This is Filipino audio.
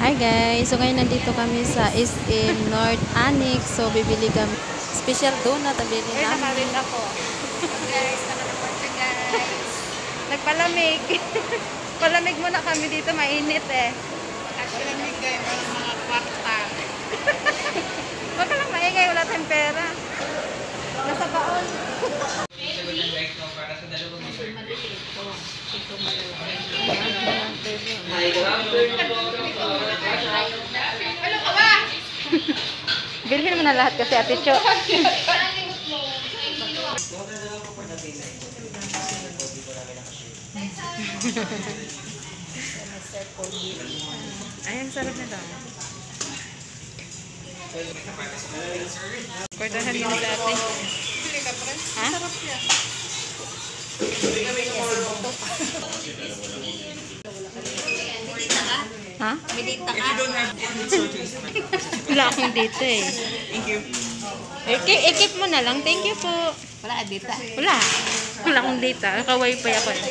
Hi guys! So ngayon nandito kami sa SM North Annex. So bibili kami special donut ang bili namin. Nakarin ako. Guys, nakalapan siya guys. Nagpalamig. Palamig muna kami dito, mainit eh. Palamig kayo, walang mga kwarta. Huwag ka lang maingay, wala tayong pera. Nasa baon. Bilhin mo na lahat kasi Ate Cho. Ayan, sarap nito. Kordahan mo sa ate. Ha? Sarap yan. Ha? Milita ka. Wala akong dito eh. Thank you. I-keep mo na lang. Thank you po. Wala ka dita. Wala. Wala akong data. Naka-wifi ako eh.